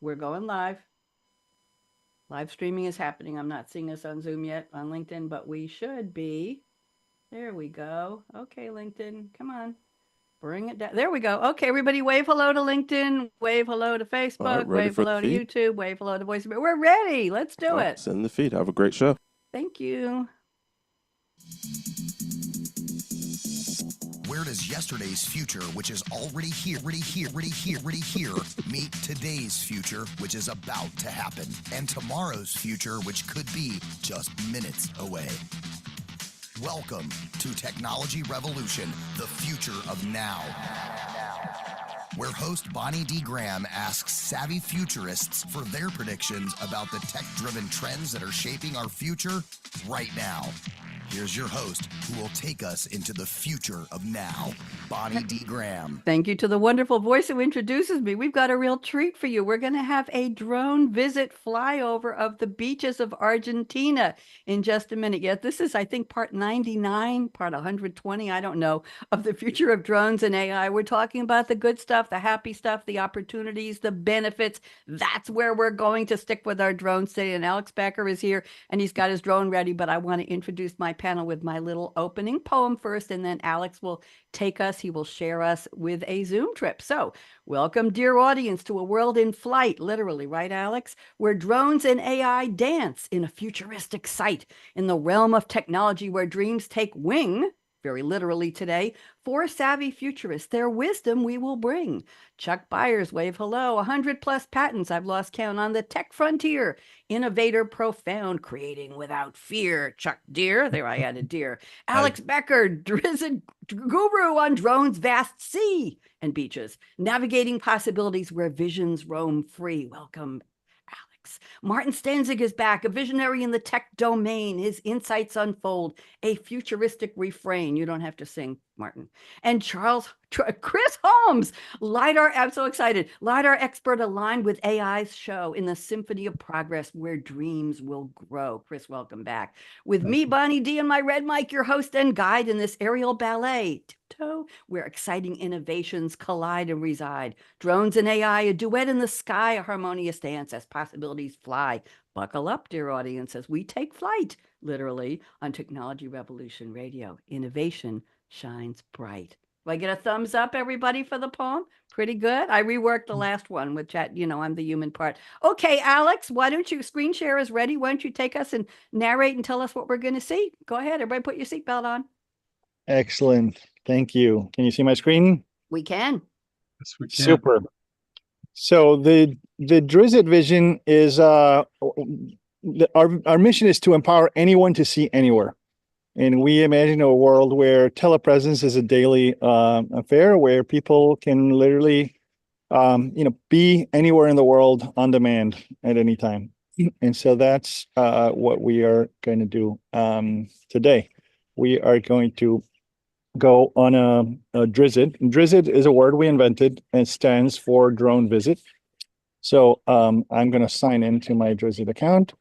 We're going live. Live streaming is happening. I'm not seeing us on Zoom yet on LinkedIn, but we should be. There we go. Okay, LinkedIn, come on. Bring it down. There we go. Okay, everybody wave hello to LinkedIn, wave hello to All right, Facebook, ready wave for the hello to feed? YouTube, wave hello to Voice. We're ready. Let's do All right, it. send the feed. Have a great show. Thank you. Where does yesterday's future, which is already here, meet today's future, which is about to happen, and tomorrow's future, which could be just minutes away? Welcome to Technology Revolution, the future of now, where host Bonnie D. Graham asks savvy futurists for their predictions about the tech-driven trends that are shaping our future right now. Here's your host, who will take us into the future of now, Bonnie D. Graham. Thank you to the wonderful voice who introduces me. We've got a real treat for you. We're going to have a drone visit flyover of the beaches of Argentina in just a minute. Yet this is, I think, part 99, part 120, I don't know, of the future of drones and AI. We're talking about the good stuff, the happy stuff, the opportunities, the benefits. That's where we're going to stick with our drones today. And Alex Bäcker is here, and he's got his drone ready, but I want to introduce my panel with my little opening poem first, and then Alex will take us. He will share us with a Zoom trip. So welcome, dear audience, to a world in flight, literally, right, Alex? Where drones and AI dance in a futuristic sight, in the realm of technology where dreams take wing, very literally today, for savvy futurists, their wisdom we will bring. Chuck Byers, wave hello, 100 plus patents, I've lost count, on the tech frontier. Innovator profound, creating without fear. Chuck Deere, there I added deer. Alex Bäcker, drizzard guru on drones, vast sea and beaches, navigating possibilities where visions roam free. Welcome, Alex. Martin Stenzig is back, a visionary in the tech domain. His insights unfold a futuristic refrain. You don't have to sing, Martin. And Chris Holmes, LiDAR, I'm so excited. LiDAR expert aligned with AI's show in the symphony of progress where dreams will grow. Chris, welcome back. With me, Bonnie D, and my red mic, your host and guide in this aerial ballet. Tiptoe, where exciting innovations collide and reside. Drones and AI, a duet in the sky, a harmonious dance as possibilities fly. Buckle up, dear audience, as we take flight, literally, on Technology Revolution Radio. Innovation shines bright. Do I get a thumbs up, everybody, for the poem? Pretty good. I reworked the last one with chat. I'm the human part. Okay, Alex, why don't you, screen share is ready. Why don't you take us and narrate and tell us what we're going to see? Go ahead. Everybody put your seatbelt on. Excellent. Thank you. Can you see my screen? We can. Yes, we can. Super. So the Drizzt vision is our mission is to empower anyone to see anywhere. And we imagine a world where telepresence is a daily affair, where people can literally be anywhere in the world on demand at any time. And so that's what we are going to do today. We are going to go on a Drizzt. Drizzt is a word we invented and stands for drone visit. So I'm going to sign into my Drizzt account.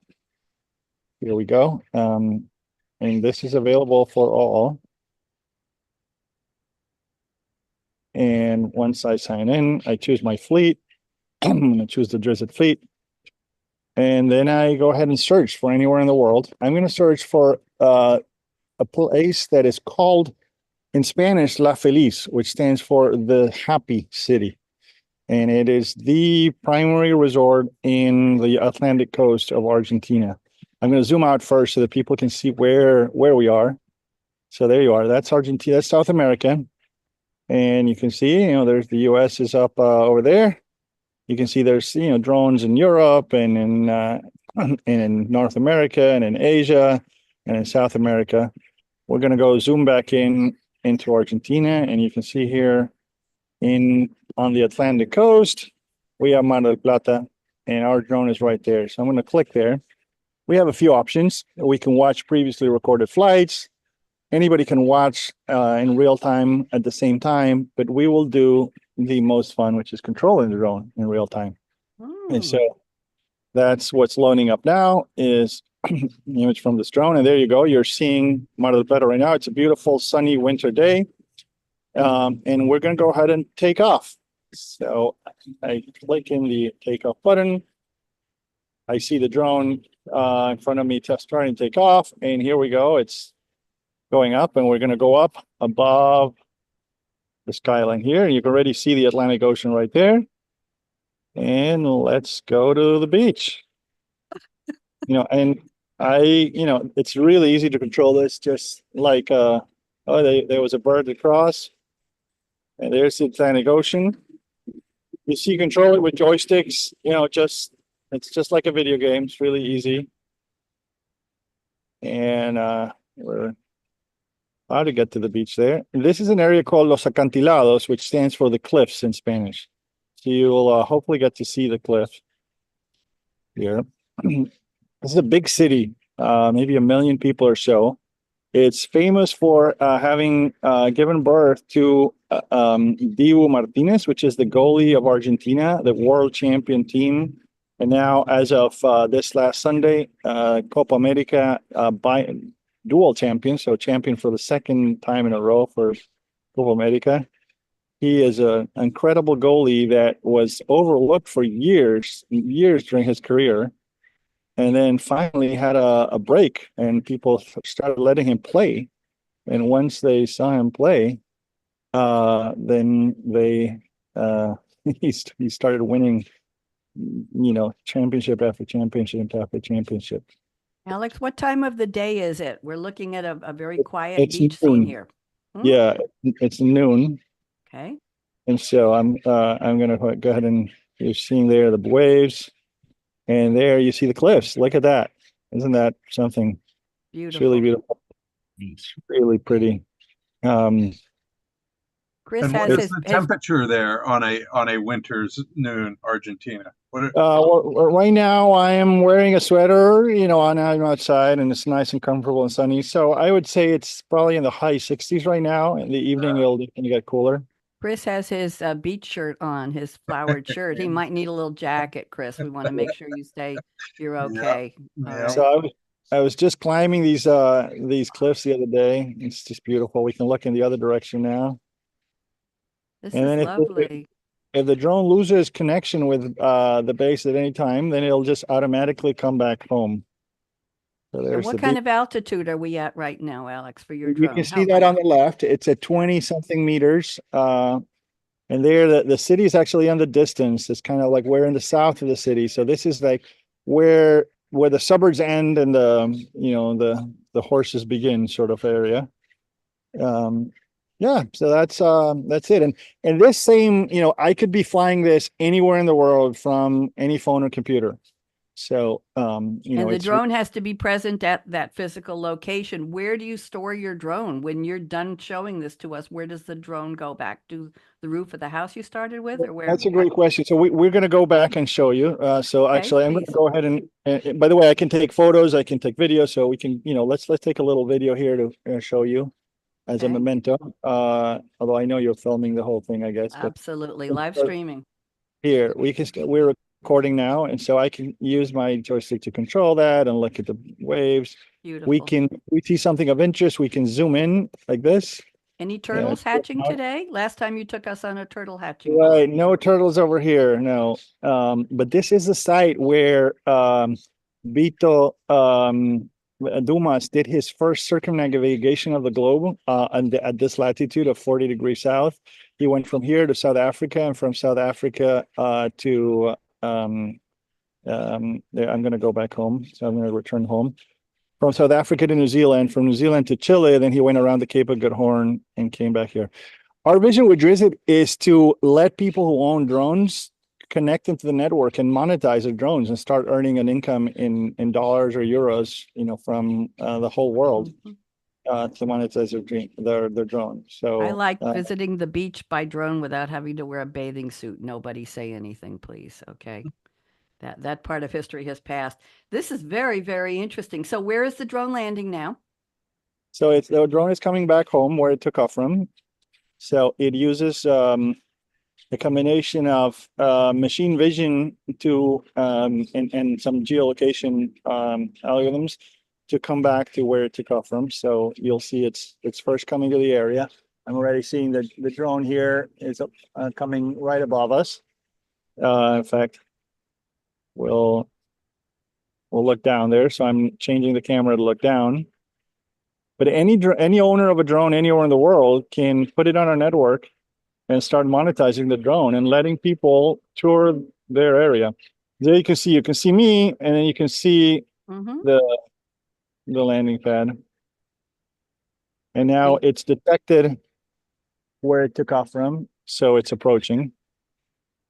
Here we go. And this is available for all. And once I sign in, I choose my fleet. I'm going to choose the Drizzt fleet. And then I go ahead and search for anywhere in the world. I'm going to search for a place that is called, in Spanish, La Feliz, which stands for the happy city. And it is the primary resort in the Atlantic coast of Argentina. I'm going to zoom out first so that people can see where we are. So there you are. That's Argentina. That's South America. And you can see, there's the U.S. is up over there. You can see there's, drones in Europe and in North America and in Asia and in South America. We're going to go zoom back into Argentina, and you can see here on the Atlantic coast, we have Mar del Plata, and our drone is right there. So I'm going to click there. We have a few options. We can watch previously recorded flights. Anybody can watch in real time at the same time, but we will do the most fun, which is controlling the drone in real time. And so that's what's loading up now is the image from this drone. And there you go. You're seeing Mar del Plata right now. It's a beautiful sunny winter day. And we're going to go ahead and take off. So I click in the takeoff button. I see the drone in front of me starting to take off, and here we go. It's going up, and we're going to go up above the skyline here. And you can already see the Atlantic Ocean right there. And let's go to the beach. And it's really easy to control this. Just like, there was a bird across, and there's the Atlantic Ocean. You see, control it with joysticks. It's just like a video game. It's really easy. And we're about to get to the beach there. And this is an area called Los Acantilados, which stands for the cliffs in Spanish. So you will hopefully get to see the cliff here. This is a big city, maybe 1 million people or so. It's famous for having given birth to Dibu Martinez, which is the goalie of Argentina, the world champion team. And now, as of this last Sunday, Copa America dual champion, so champion for the second time in a row for Copa America. He is an incredible goalie that was overlooked for years during his career. And then finally had a break, and people started letting him play. And once they saw him play, then he started winning, championship after championship after championship. Alex, what time of the day is it? We're looking at a very quiet It's beach noon. scene here. Yeah, it's noon. Okay. And so I'm gonna go ahead, and you're seeing there the waves. And there you see the cliffs. Look at that. Isn't that something? Beautiful. It's really beautiful. It's really pretty. Chris And has what is his the temperature there on a winter's noon Argentina? Right now I am wearing a sweater, I'm outside, and it's nice and comfortable and sunny. So I would say it's probably in the high 60s right now. In the evening, it'll get cooler. Chris has his beach shirt on, his flowered shirt. He might need a little jacket, Chris. We want to make sure you're okay. Yeah. All right. So I was just climbing these cliffs the other day. It's just beautiful. We can look in the other direction now. This And then is lovely. if the drone loses connection with the base at any time, then it'll just automatically come back home. So And there's what kind of altitude are we at right now, Alex, for your drone? You can see that on the left. It's at 20 something meters. And there, the city is actually in the distance. It's kind of like we're in the south of the city. So this is like where the suburbs end and the horses begin, sort of area. Yeah, so that's it. And this same, I could be flying this anywhere in the world from any phone or computer. So, and the drone has to be present at that physical location. Where do you store your drone when you're done showing this to us? Where does the drone go back to the roof of the house you started with, or where? That's a great question. So we're going to go back and show you. Actually, I'm going to go ahead and by the way, I can take photos, I can take video. So we can, let's take a little video here to show you as a memento. Although I know you're filming the whole thing, I guess. Absolutely, live streaming. Here we're recording now, and so I can use my joystick to control that and look at the waves. Beautiful. We see something of interest, we can zoom in like this. Any turtles hatching today? Last time you took us on a turtle hatching. Right, no turtles over here, no. But this is the site where Vito Dumas did his first circumnavigation of the globe at this latitude of 40 degrees south. He went from here to South Africa, and from South Africa to I'm going to go back home. So I'm going to return home. From South Africa to New Zealand, from New Zealand to Chile, then he went around the Cape of Good Horn and came back here. Our vision with Drizzt is to let people who own drones connect into the network and monetize their drones and start earning an income in dollars or euros, from the whole world to monetize their drone. So I like visiting the beach by drone without having to wear a bathing suit. Nobody say anything, please. Okay. That part of history has passed. This is very, very interesting. So where is the drone landing now? So the drone is coming back home where it took off from. So it uses a combination of machine vision to and some geolocation algorithms to come back to where it took off from. So you'll see it's first coming to the area. I'm already seeing the drone here is coming right above us. In fact, we'll look down there. So I'm changing the camera to look down. But any owner of a drone anywhere in the world can put it on our network and start monetizing the drone and letting people tour their area. There you can see me, and then you can see the landing pad. And now it's detected where it took off from, so it's approaching.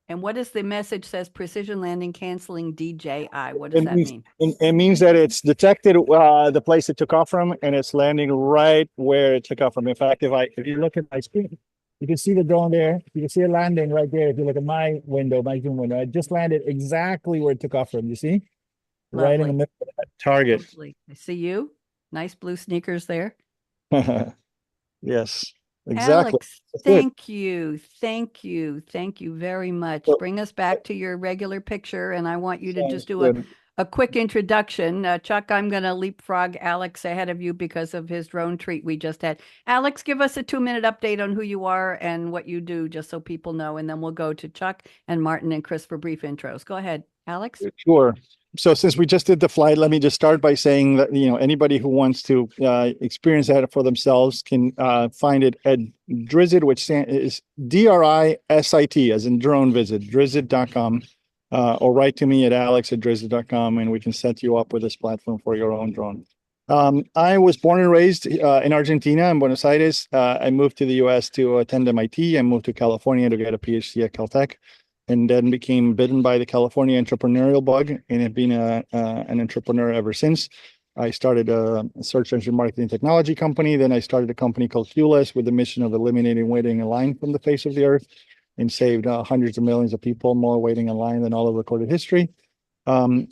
And what does the message says? Precision landing canceling DJI. What does that mean? It means that it's detected the place it took off from, and it's landing right where it took off from. In fact, if you look at my screen, you can see the drone there. You can see it landing right there. If you look at my Zoom window, it just landed exactly where it took off from. You see? Lovely. Right in the middle of that target. Lovely. I see you. Nice blue sneakers there. Yes, exactly. Alex, thank you. Thank you. Thank you very much. Bring us back to your regular picture, and I want you to just do a quick introduction. Chuck, I'm going to leapfrog Alex ahead of you because of his drone treat we just had. Alex, give us a 2-minute update on who you are and what you do, just so people know, and then we'll go to Chuck and Martin and Chris for brief intros. Go ahead, Alex. Sure. So since we just did the flight, let me just start by saying that, anybody who wants to experience that for themselves can find it at Drizzt, which is DRISIT, as in drone visit, drizzt.com, or write to me at alex@drizzt.com, and we can set you up with this platform for your own drone. I was born and raised in Argentina, in Buenos Aires. I moved to the US to attend MIT. I moved to California to get a PhD at Caltech, and then became bitten by the California entrepreneurial bug, and have been an entrepreneur ever since. I started a search engine marketing technology company. Then I started a company called Futurists with the mission of eliminating waiting in line from the face of the earth, and saved hundreds of millions of people more waiting in line than all of recorded history. Then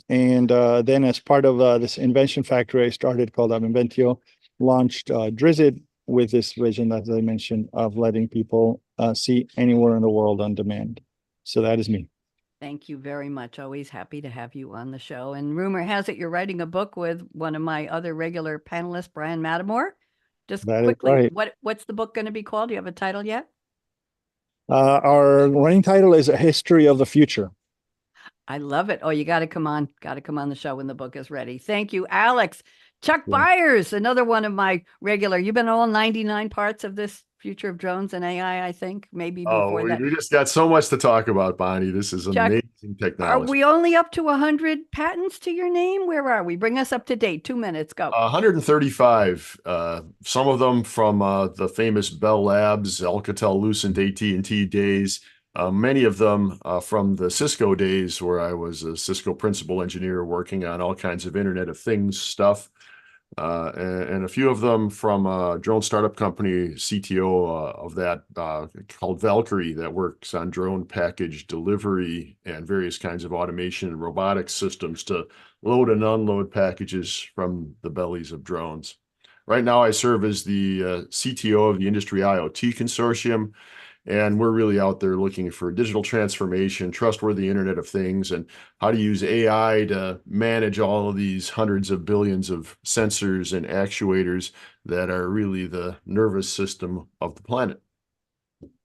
as part of this invention factory I started called Inventio, launched Drizzt with this vision, as I mentioned, of letting people see anywhere in the world on demand. So that is me. Thank you very much. Always happy to have you on the show. And rumor has it you're writing a book with one of my other regular panelists, Brian Mattimore. Just That quickly, is right. What's the book going to be called? Do you have a title yet? Our running title is A History of the Future. I love it. Oh, you got to come on. Got to come on the show when the book is ready. Thank you, Alex. Chuck Byers, another one of my regular. You've been all 99 parts of this Future of Drones and AI, I think, maybe before that. We just got so much to talk about, Bonnie. This is Chuck, amazing technology. Are we only up to 100 patents to your name? Where are we? Bring us up to date. 2 minutes, go. 135, some of them from the famous Bell Labs, Alcatel-Lucent, AT&T days. Many of them from the Cisco days, where I was a Cisco principal engineer working on all kinds of Internet of Things stuff. And a few of them from a drone startup company, CTO of that, called Valkyrie, that works on drone package delivery and various kinds of automation and robotics systems to load and unload packages from the bellies of drones. Right now, I serve as the CTO of the Industry IoT Consortium, and we're really out there looking for digital transformation, trustworthy Internet of Things, and how to use AI to manage all of these hundreds of billions of sensors and actuators that are really the nervous system of the planet.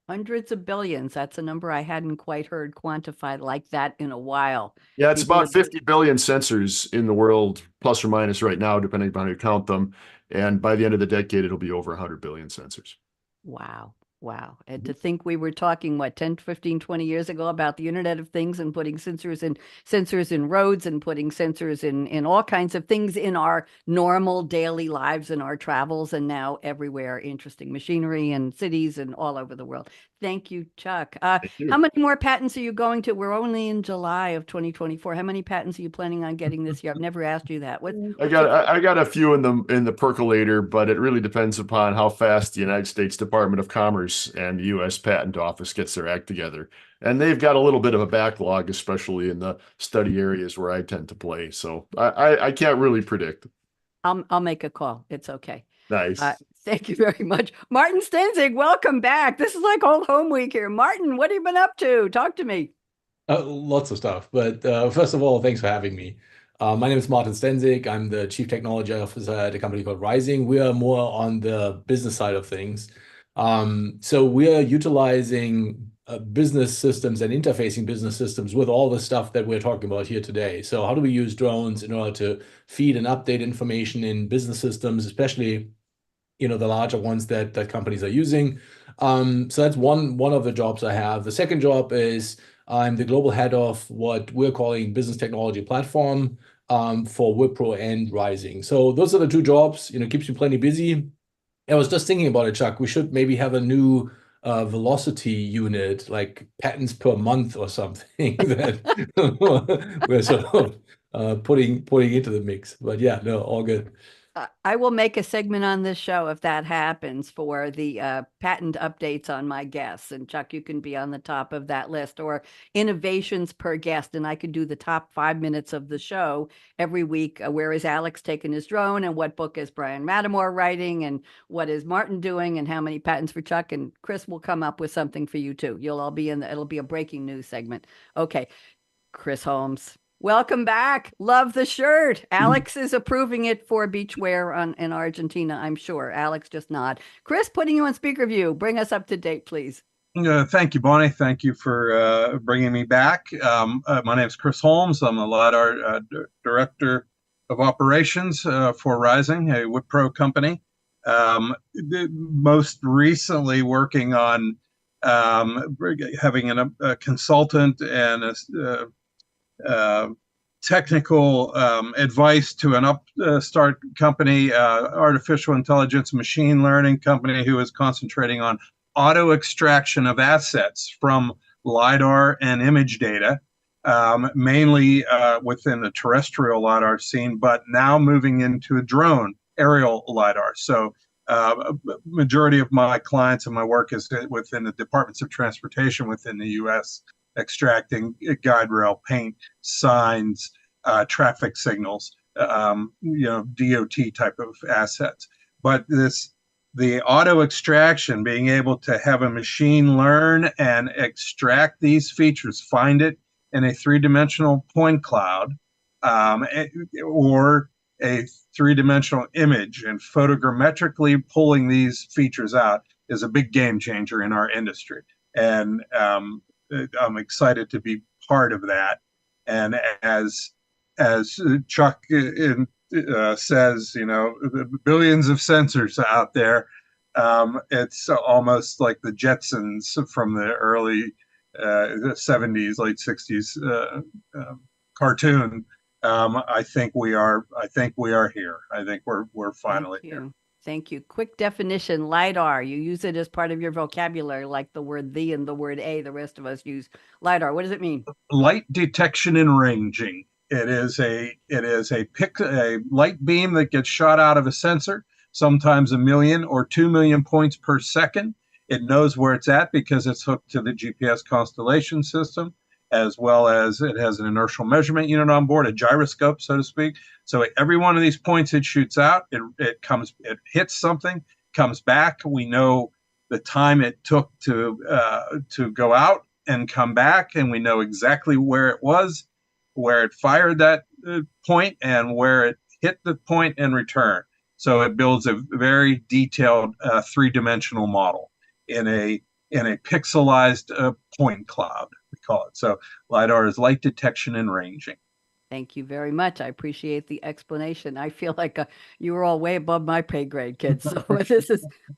Hundreds of billions. That's a number I hadn't quite heard quantified like that in a while. Yeah, it's about 50 billion sensors in the world, plus or minus right now, depending upon how you count them. And by the end of the decade, it'll be over 100 billion sensors. Wow. Wow. And to think we were talking, 10, 15, 20 years ago about the Internet of Things and putting sensors in roads and putting sensors in all kinds of things in our normal daily lives and our travels, and now everywhere, interesting machinery and cities and all over the world. Thank you, Chuck. Thank you. How many more patents are you going to? We're only in July of 2024. How many patents are you planning on getting this year? I've never asked you that. I got a few in the percolator, but it really depends upon how fast the United States Department of Commerce and the U.S. Patent Office gets their act together. And they've got a little bit of a backlog, especially in the study areas where I tend to play. So I can't really predict. I'll make a call. It's okay. Nice. Thank you very much. Martin Stenzig, welcome back. This is like old home week here. Martin, what have you been up to? Talk to me. Lots of stuff. But first of all, thanks for having me. My name is Martin Stenzig. I'm the Chief Technology Officer at a company called Rising. We are more on the business side of things. So we are utilizing business systems and interfacing business systems with all the stuff that we're talking about here today. So how do we use drones in order to feed and update information in business systems, especially the larger ones that companies are using. So that's one of the jobs I have. The second job is I'm the global head of what we're calling business technology platform for Wipro and Rising. So those are the two jobs. Keeps me plenty busy. I was just thinking about it, Chuck. We should maybe have a new velocity unit, like patents per month or something that we're sort of putting into the mix. But yeah, no, all good. I will make a segment on this show if that happens for the patent updates on my guests. And Chuck, you can be on the top of that list, or innovations per guest. And I could do the top 5 minutes of the show every week. Where is Alex taking his drone? And what book is Brian Mattamore writing? And what is Martin doing? And how many patents for Chuck? And Chris will come up with something for you too. You'll all be it'll be a breaking news segment. Okay. Chris Holmes. Welcome back. Love the shirt. Alex is approving it for beachwear in Argentina, I'm sure. Alex, just nod. Chris, putting you on speaker view. Bring us up to date, please. Thank you, Bonnie. Thank you for bringing me back. My name is Chris Holmes. I'm the LiDAR Director of Operations for Rising, a Wipro company. Most recently working on having a consultant and technical advice to an upstart company, artificial intelligence, machine learning company who is concentrating on auto extraction of assets from LiDAR and image data, mainly within the terrestrial LiDAR scene, but now moving into a drone aerial LiDAR. So majority of my clients and my work is within the departments of transportation within the U.S., extracting guide rail paint, signs, traffic signals, DOT type of assets. But the auto extraction, being able to have a machine learn and extract these features, find it in a three-dimensional point cloud or a three-dimensional image, and photogrammetrically pulling these features out is a big game changer in our industry. And I'm excited to be part of that. And as Chuck says, billions of sensors out there. It's almost like the Jetsons from the early 70s, late 60s cartoon. I think we are here. I think we're finally here. Thank you. Quick definition, LiDAR. You use it as part of your vocabulary, like the word "the" and the word "a." The rest of us use LiDAR. What does it mean? Light detection and ranging. It is a light beam that gets shot out of a sensor, sometimes 1 million or 2 million points per second. It knows where it's at because it's hooked to the GPS constellation system, as well as it has an inertial measurement unit on board, a gyroscope, so to speak. So every one of these points it shoots out, it hits something, comes back. We know the time it took to go out and come back, and we know exactly where it was, where it fired that point, and where it hit the point and return. So it builds a very detailed three-dimensional model in a pixelized point cloud, we call it. So LiDAR is light detection and ranging. Thank you very much. I appreciate the explanation. I feel like you were all way above my pay grade, kids. So I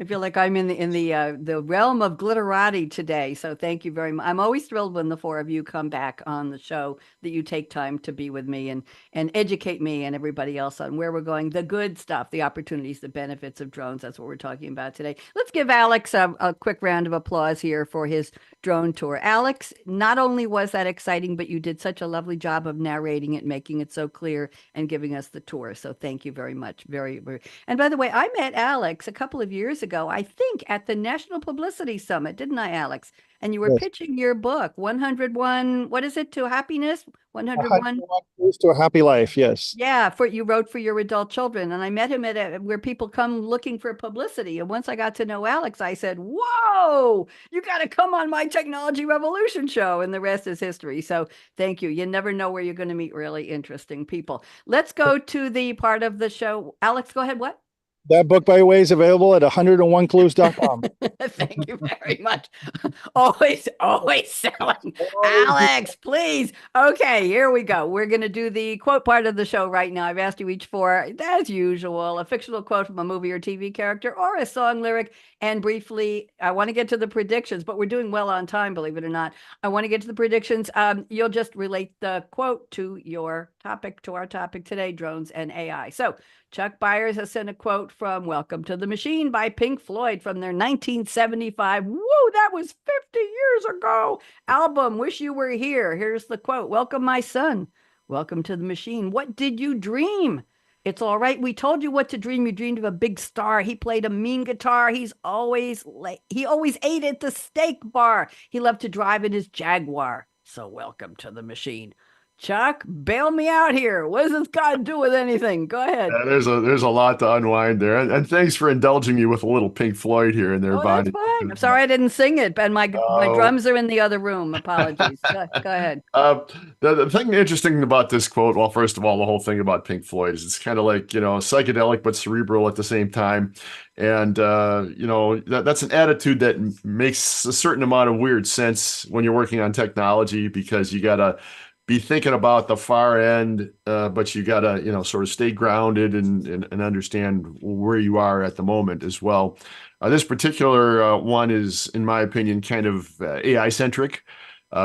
feel like I'm in the realm of glitterati today. So thank you very much. I'm always thrilled when the four of you come back on the show, that you take time to be with me and educate me and everybody else on where we're going, the good stuff, the opportunities, the benefits of drones. That's what we're talking about today. Let's give Alex a quick round of applause here for his drone tour. Alex, not only was that exciting, but you did such a lovely job of narrating it, making it so clear, and giving us the tour. So thank you very much. Very, very. And by the way, I met Alex a couple of years ago, I think at the National Publicity Summit, didn't I, Alex? And you were pitching your book, 101, what is it, to happiness? 101 Keys to a Happy Life, yes. Yeah, you wrote for your adult children. And I met him at where people come looking for publicity. And once I got to know Alex, I said, whoa, you got to come on my Technology Revolution show. And the rest is history. So thank you. You never know where you're going to meet really interesting people. Let's go to the part of the show. Alex, go ahead. What? That book, by the way, is available at 101clues.com. Thank you very much. Always selling. Alex, please. Okay, here we go. We're going to do the quote part of the show right now. I've asked you each for, as usual, a fictional quote from a movie or TV character or a song lyric. And briefly, I want to get to the predictions, but we're doing well on time, believe it or not. I want to get to the predictions. You'll just relate the quote to our topic today, drones and AI. So Chuck Byers has sent a quote from Welcome to the Machine by Pink Floyd from their 1975, woo, that was 50 years ago, album, Wish You Were Here. Here's the quote. Welcome, my son. Welcome to the machine. What did you dream? It's all right. We told you what to dream. You dreamed of a big star. He played a mean guitar. He always ate at the steak bar. He loved to drive in his Jaguar. So welcome to the machine. Chuck, bail me out here. What does this got to do with anything? Go ahead. There's a lot to unwind there, and thanks for indulging me with a little Pink Floyd here and there, Bonnie. That's fine. I'm sorry I didn't sing it, and my drums are in the other room. Apologies. Go ahead. The thing interesting about this quote, well, first of all, the whole thing about Pink Floyd is it's kind of like, psychedelic but cerebral at the same time. And, that's an attitude that makes a certain amount of weird sense when you're working on technology, because you got to be thinking about the far end, but you got to, sort of stay grounded and understand where you are at the moment as well. This particular one is, in my opinion, kind of AI centric,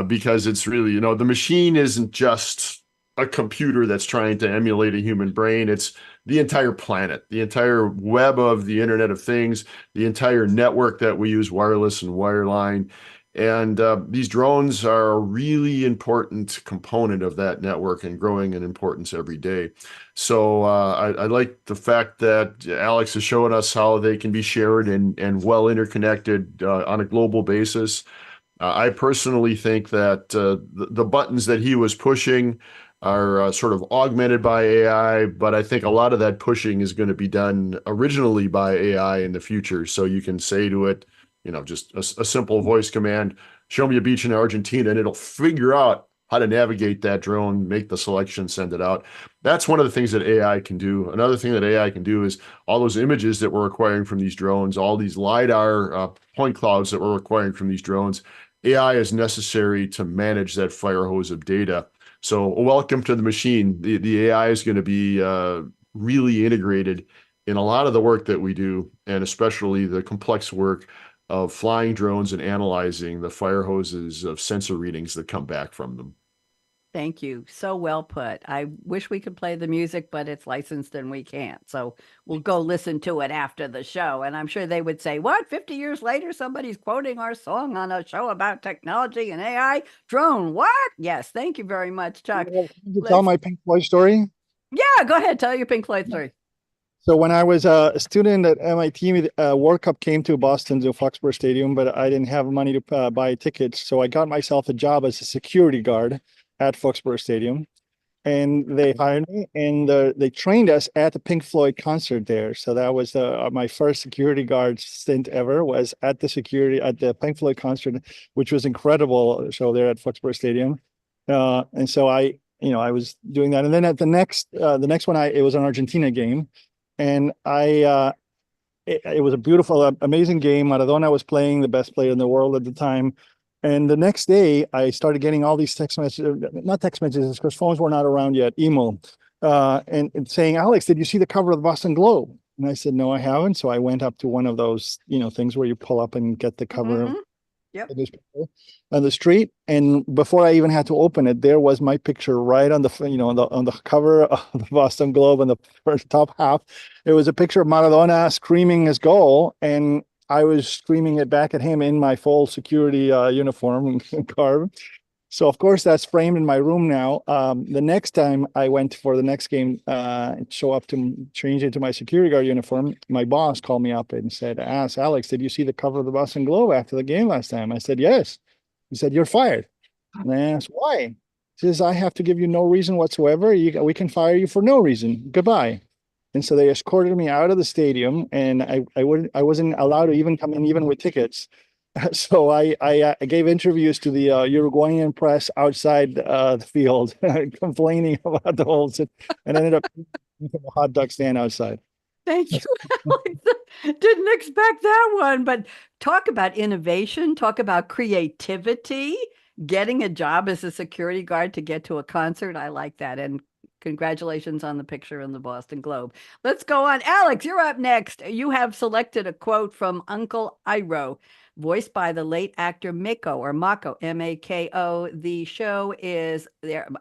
because it's really, the machine isn't just a computer that's trying to emulate a human brain. It's the entire planet, the entire web of the Internet of Things, the entire network that we use, wireless and wireline. And these drones are a really important component of that network and growing in importance every day. So I like the fact that Alex is showing us how they can be shared and well interconnected on a global basis. I personally think that the buttons that he was pushing are sort of augmented by AI, but I think a lot of that pushing is going to be done originally by AI in the future. So you can say to it, just a simple voice command, show me a beach in Argentina, and it'll figure out how to navigate that drone, make the selection, send it out. That's one of the things that AI can do. Another thing that AI can do is all those images that we're acquiring from these drones, all these LiDAR point clouds that we're acquiring from these drones. AI is necessary to manage that fire hose of data. So welcome to the machine. The AI is going to be really integrated in a lot of the work that we do, and especially the complex work of flying drones and analyzing the fire hoses of sensor readings that come back from them. Thank you. So well put. I wish we could play the music, but it's licensed and we can't. So we'll go listen to it after the show. And I'm sure they would say, what, 50 years later, somebody's quoting our song on a show about technology and AI? Drone, what? Yes. Thank you very much, Chuck. Can you tell my Pink Floyd story? Yeah, go ahead. Tell your Pink Floyd story. So when I was a student at MIT, World Cup came to Boston to Foxborough Stadium, but I didn't have money to buy tickets. So I got myself a job as a security guard at Foxborough Stadium, and they hired me, and they trained us at the Pink Floyd concert there. So that was my first security guard stint ever, was at the Pink Floyd concert, which was incredible show there at Foxborough Stadium. And so I was doing that, and then at the next one, it was an Argentina game. And it was a beautiful, amazing game. Maradona was playing, the best player in the world at the time. And the next day, I started getting all these text messages, not text messages, because phones were not around yet, email, and saying, Alex, did you see the cover of the Boston Globe? And I said, no, I haven't. So I went up to one of those, things where you pull up and get the cover Yep. on the street. And before I even had to open it, there was my picture right on the, on the cover of the Boston Globe on the first top half. It was a picture of Maradona screaming his goal, and I was screaming it back at him in my full security uniform garb. So of course that's framed in my room now. The next time I went for the next game, show up to change into my security guard uniform, my boss called me up and said, asked Alex, did you see the cover of the Boston Globe after the game last time? I said, yes. He said, you're fired. And I asked, why? He says, I have to give you no reason whatsoever. We can fire you for no reason. Goodbye. And so they escorted me out of the stadium, and I wasn't allowed to even come in, even with tickets. So I gave interviews to the Uruguayan press outside the field, complaining about the whole, and ended up a hot dog stand outside. Thank you, Alex. Didn't expect that one, but talk about innovation, talk about creativity, getting a job as a security guard to get to a concert. I like that. And congratulations on the picture in the Boston Globe. Let's go on. Alex, you're up next. You have selected a quote from Uncle Iroh, voiced by the late actor Mako, M-A-K-O. The show is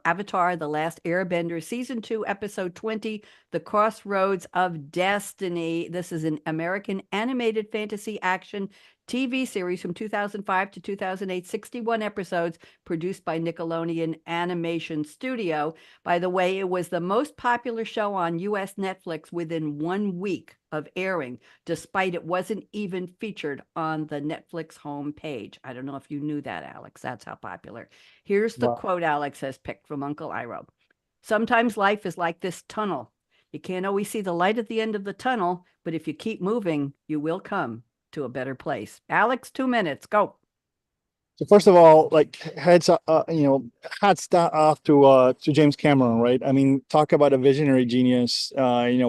Avatar, The Last Airbender, Season 2, Episode 20, The Crossroads of Destiny. This is an American animated fantasy action TV series from 2005 to 2008, 61 episodes, produced by Nickelodeon Animation Studio. By the way, it was the most popular show on US Netflix within 1 week of airing, despite it wasn't even featured on the Netflix homepage. I don't know if you knew that, Alex. That's how popular. Here's the quote Alex has picked from Uncle Iroh. Sometimes life is like this tunnel. You can't always see the light at the end of the tunnel, but if you keep moving, you will come to a better place. Alex, 2 minutes, go. So first of all, like hats off to James Cameron, right? I mean, talk about a visionary genius.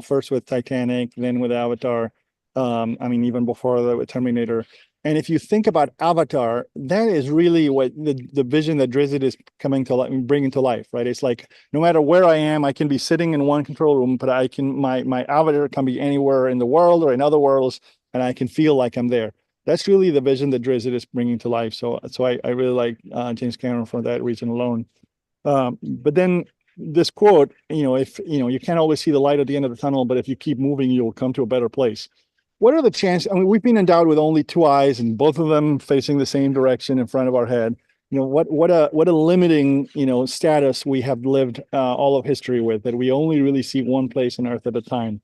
First with Titanic, then with Avatar. I mean, even before that with Terminator. And if you think about Avatar, that is really what the vision that Drizzt is coming to life, bringing to life, right? It's like no matter where I am, I can be sitting in one control room, but I can my avatar can be anywhere in the world or in other worlds, and I can feel like I'm there. That's really the vision that Drizzt is bringing to life. So I really like James Cameron for that reason alone. But then this quote, if you can't always see the light at the end of the tunnel, but if you keep moving, you'll come to a better place. What are the chances? I mean, we've been endowed with only two eyes, and both of them facing the same direction in front of our head. What a limiting status we have lived all of history with, that we only really see one place on Earth at a time.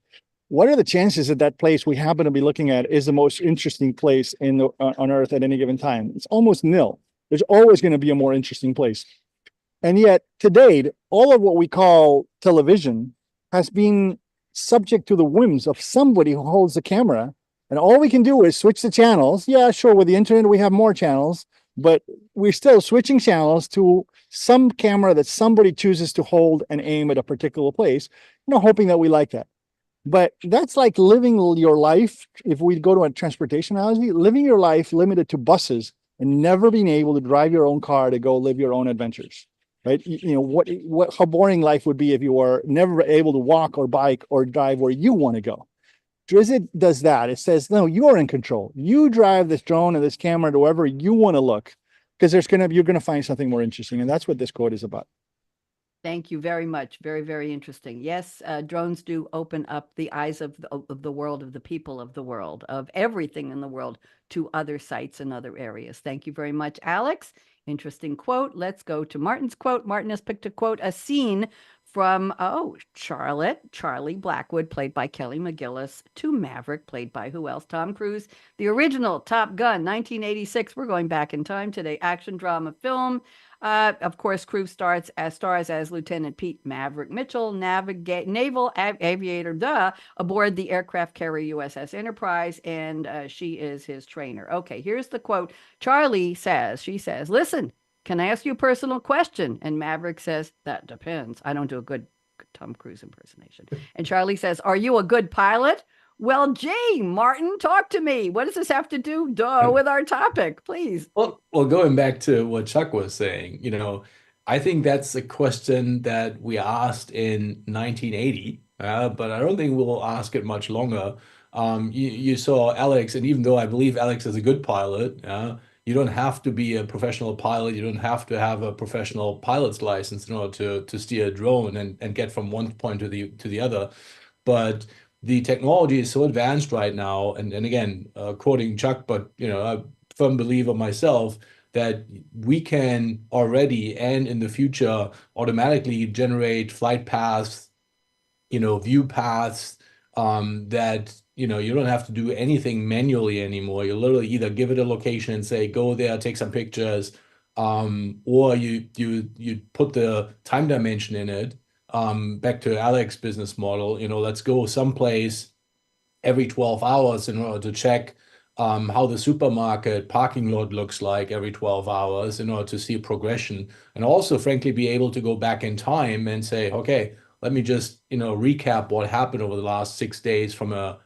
What are the chances that that place we happen to be looking at is the most interesting place on Earth at any given time? It's almost nil. There's always going to be a more interesting place. And yet, to date, all of what we call television has been subject to the whims of somebody who holds the camera. And all we can do is switch the channels. Yeah, sure, with the internet, we have more channels, but we're still switching channels to some camera that somebody chooses to hold and aim at a particular place, hoping that we like that. But that's like living your life. If we go to a transportation analogy, living your life limited to buses and never being able to drive your own car to go live your own adventures, right? How boring life would be if you were never able to walk or bike or drive where you want to go. Drizzt does that. It says, no, you're in control. You drive this drone and this camera to wherever you want to look, because you're going to find something more interesting. And that's what this quote is about. Thank you very much. Very, very interesting. Yes, drones do open up the eyes of the world, of the people of the world, of everything in the world, to other sites and other areas. Thank you very much, Alex. Interesting quote. Let's go to Martin's quote. Martin has picked a quote, a scene from, Charlie Blackwood, played by Kelly McGillis, to Maverick, played by who else? Tom Cruise. The original Top Gun, 1986. We're going back in time today. Action drama film. Of course, Cruise stars as Lieutenant Pete Maverick Mitchell, naval aviator, aboard the aircraft carrier USS Enterprise, and she is his trainer. Okay, here's the quote. She says, listen, can I ask you a personal question? And Maverick says, that depends. I don't do a good Tom Cruise impersonation. And Charlie says, are you a good pilot? Well, gee, Martin, talk to me. What does this have to do, with our topic, please? Well, going back to what Chuck was saying, I think that's a question that we asked in 1980, but I don't think we'll ask it much longer. You saw Alex, and even though I believe Alex is a good pilot, you don't have to be a professional pilot. You don't have to have a professional pilot's license in order to steer a drone and get from one point to the other. But the technology is so advanced right now, and again, quoting Chuck, but a firm believer myself, that we can already and in the future automatically generate flight paths, view paths, that you don't have to do anything manually anymore. You literally either give it a location and say, go there, take some pictures, or you put the time dimension in it. Back to Alex's business model, let's go someplace every 12 hours in order to check how the supermarket parking lot looks like every 12 hours in order to see progression, and also, frankly, be able to go back in time and say, okay, let me just, recap what happened over the last 6 days from a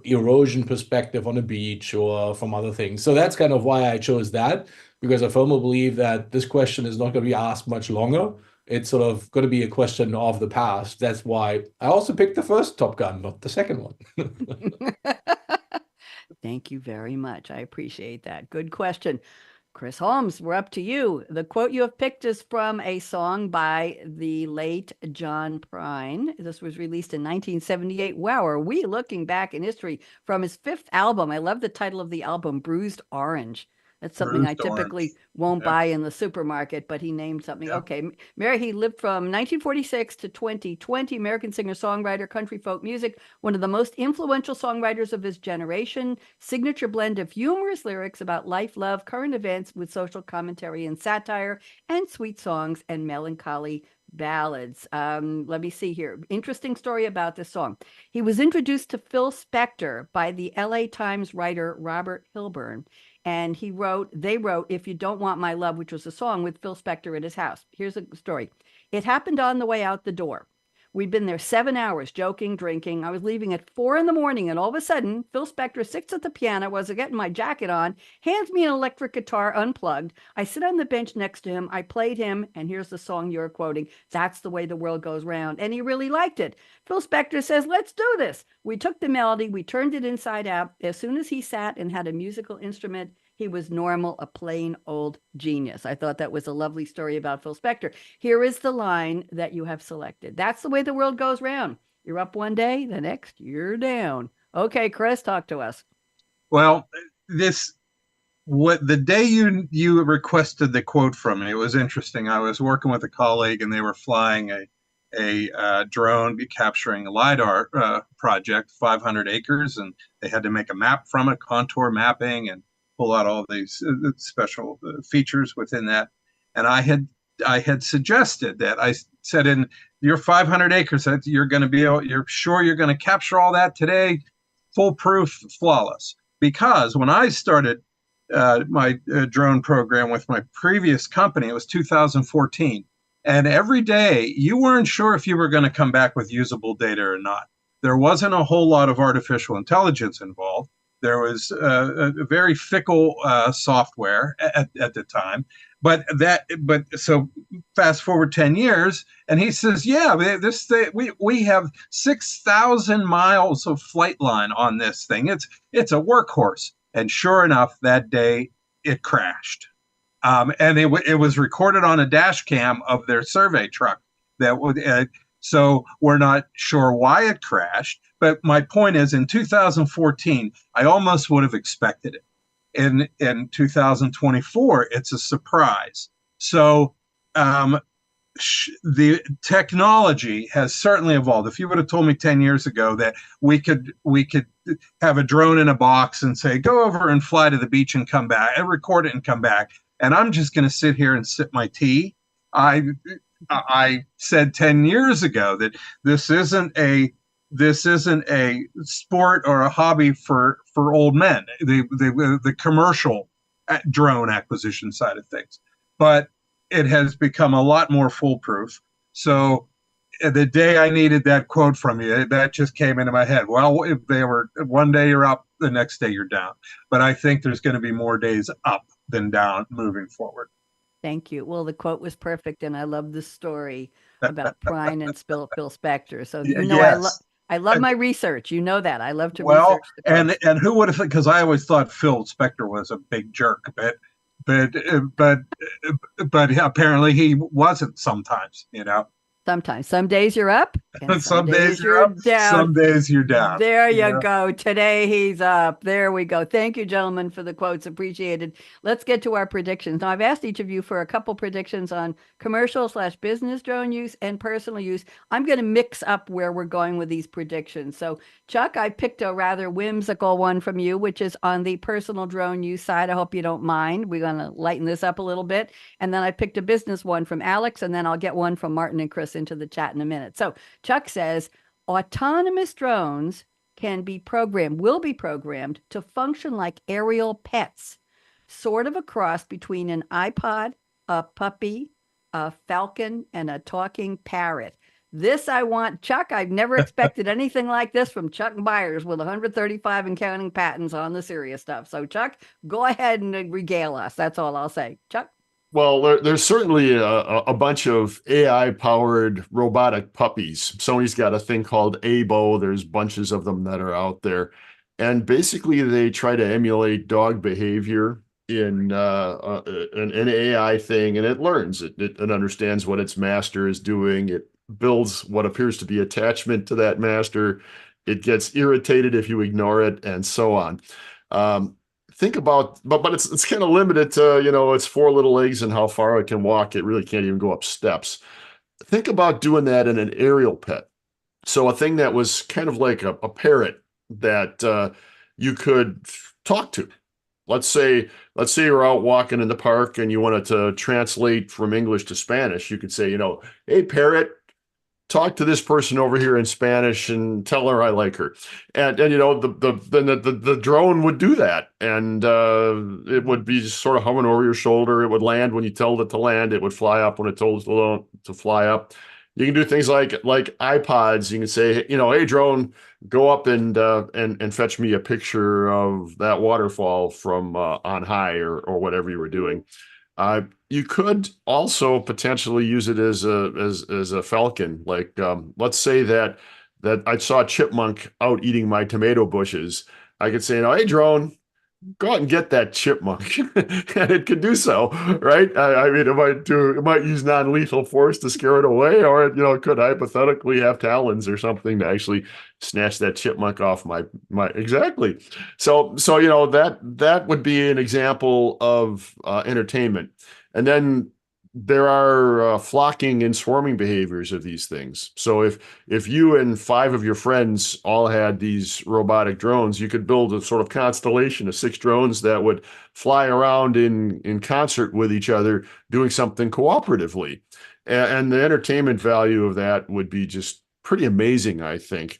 erosion perspective on a beach or from other things. So that's kind of why I chose that, because I firmly believe that this question is not going to be asked much longer. It's sort of going to be a question of the past. That's why I also picked the first Top Gun, not the second one. Thank you very much. I appreciate that. Good question. Chris Holmes, we're up to you. The quote you have picked is from a song by the late John Prine. This was released in 1978. Wow, are we looking back in history from his fifth album? I love the title of the album, Bruised Orange. That's something I Bruised Orange. typically won't Yeah. buy in the supermarket, but he named something. Yeah. Okay. Mary, he lived from 1946 to 2020, American singer-songwriter, country folk music, one of the most influential songwriters of his generation, signature blend of humorous lyrics about life, love, current events with social commentary and satire, and sweet songs and melancholy ballads. Let me see here. Interesting story about this song. He was introduced to Phil Spector by the LA Times writer Robert Hilburn. And they wrote, If You Don't Want My Love, which was a song with Phil Spector at his house. Here's a story. It happened on the way out the door. We'd been there 7 hours, joking, drinking. I was leaving at 4 a.m, and all of a sudden, Phil Spector sits at the piano, was getting my jacket on, hands me an electric guitar unplugged. I sit on the bench next to him. I played him, and here's the song you're quoting. That's the way the world goes round. And he really liked it. Phil Spector says, let's do this. We took the melody, we turned it inside out. As soon as he sat and had a musical instrument, he was normal, a plain old genius. I thought that was a lovely story about Phil Spector. Here is the line that you have selected. That's the way the world goes round. You're up one day, the next you're down. Okay, Chris, talk to us. Well, the day you requested the quote from me, it was interesting. I was working with a colleague, and they were flying a drone capturing a LiDAR project, 500 acres, and they had to make a map from it, contour mapping, and pull out all these special features within that. And I had suggested that. I said, in your 500 acres, that you're sure you're going to capture all that today, foolproof, flawless. Because when I started my drone program with my previous company, it was 2014. And every day you weren't sure if you were going to come back with usable data or not. There wasn't a whole lot of artificial intelligence involved. There was a very fickle software at the time. But so fast forward 10 years, and he says, yeah, we have 6,000 miles of flight line on this thing. It's a workhorse. And sure enough, that day it crashed. And it was recorded on a dash cam of their survey truck. So we're not sure why it crashed. But my point is, in 2014, I almost would have expected it. In 2024, it's a surprise. So the technology has certainly evolved. If you would have told me 10 years ago that we could have a drone in a box and say, go over and fly to the beach and come back, and record it and come back, and I'm just going to sit here and sip my tea. I said 10 years ago that this isn't a sport or a hobby for old men, the commercial drone acquisition side of things. But it has become a lot more foolproof. So the day I needed that quote from you, that just came into my head. Well, if they were one day you're up, the next day you're down. But I think there's going to be more days up than down moving forward. Thank you. Well, the quote was perfect, and I love the story about Prine and Phil Spector. So yes. I love my research. You know that. I love to research the quotes. and who would have, because I always thought Phil Spector was a big jerk, but apparently he wasn't sometimes, Sometimes. Some days you're up, and some days you're up, down. Some days you're down. There you go. Today he's up. There we go. Thank you, gentlemen, for the quotes. Appreciated. Let's get to our predictions. Now, I've asked each of you for a couple predictions on commercial/business drone use and personal use. I'm going to mix up where we're going with these predictions. So, Chuck, I picked a rather whimsical one from you, which is on the personal drone use side. I hope you don't mind. We're going to lighten this up a little bit. And then I picked a business one from Alex, and then I'll get one from Martin and Chris into the chat in a minute. So Chuck says autonomous drones will be programmed to function like aerial pets, sort of a cross between an iPod, a puppy, a falcon, and a talking parrot. This I want, Chuck. I've never expected anything like this from Chuck Byers with 135 and counting patents on the serious stuff. So, Chuck, go ahead and regale us. That's all I'll say. Chuck? Well, there's certainly a bunch of AI-powered robotic puppies. Sony's got a thing called Abo. There's bunches of them that are out there. And basically, they try to emulate dog behavior in an AI thing, and it learns. It understands what its master is doing. It builds what appears to be attachment to that master. It gets irritated if you ignore it, and so on. Think about, but it's kind of limited to, its four little legs and how far it can walk. It really can't even go up steps. Think about doing that in an aerial pet. So a thing that was kind of like a parrot that you could talk to. Let's say you're out walking in the park and you wanted to translate from English to Spanish. You could say, hey, parrot, talk to this person over here in Spanish and tell her I like her. And the drone would do that. And it would be sort of hovering over your shoulder. It would land when you told it to land. It would fly up when it told it to fly up. You can do things like iPods. You can say, hey, drone, go up and fetch me a picture of that waterfall from on high or whatever you were doing. You could also potentially use it as a falcon. Like let's say that I saw a chipmunk out eating my tomato bushes. I could say, hey, drone, go out and get that chipmunk, and it could do so, right? I mean, it might use non-lethal force to scare it away, or it could hypothetically have talons or something to actually snatch that chipmunk off my exactly. So that would be an example of entertainment, and then there are flocking and swarming behaviors of these things. So if you and 5 of your friends all had these robotic drones, you could build a sort of constellation of 6 drones that would fly around in concert with each other, doing something cooperatively. And the entertainment value of that would be just pretty amazing, I think.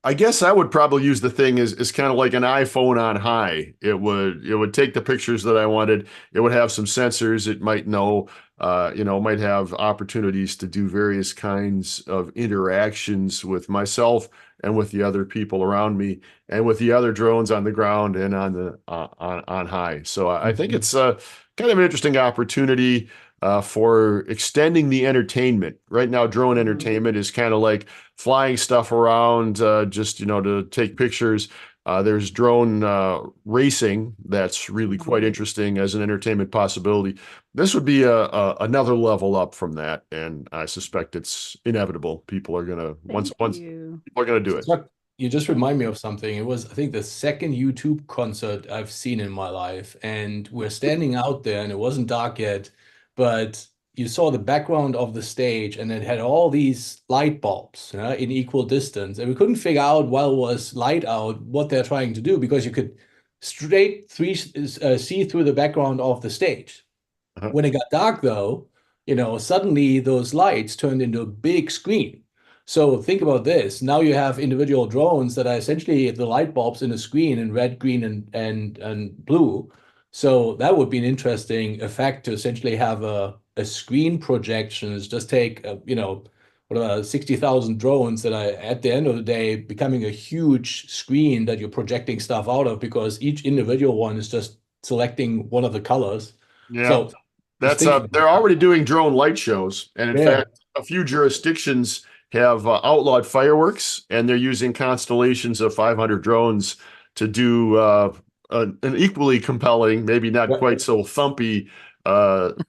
I guess I would probably use the thing as kind of like an iPhone on high. It would take the pictures that I wanted. It would have some sensors. It might know, might have opportunities to do various kinds of interactions with myself and with the other people around me and with the other drones on the ground and on the on high. So I think it's kind of an interesting opportunity for extending the entertainment. Right now, drone entertainment is kind of like flying stuff around just, to take pictures. There's drone racing that's really quite interesting as an entertainment possibility. This would be another level up from that, and I suspect it's inevitable. People are gonna people are gonna do it. You just remind me of something. It was, I think, the second YouTube concert I've seen in my life, and we're standing out there, and it wasn't dark yet, but you saw the background of the stage, and it had all these light bulbs in equal distance, and we couldn't figure out while it was light out what they're trying to do, because you could see through the background of the stage. When it got dark, though, suddenly those lights turned into a big screen. So think about this. Now you have individual drones that are essentially the light bulbs in a screen in red, green, and blue. So that would be an interesting effect to essentially have a screen projection. Is just take, 60,000 drones that are at the end of the day becoming a huge screen that you're projecting stuff out of, because each individual one is just selecting one of the colors. Yeah. So that's they're already doing drone light shows, and in fact, a few jurisdictions have outlawed fireworks, and they're using constellations of 500 drones to do an equally compelling, maybe not quite so thumpy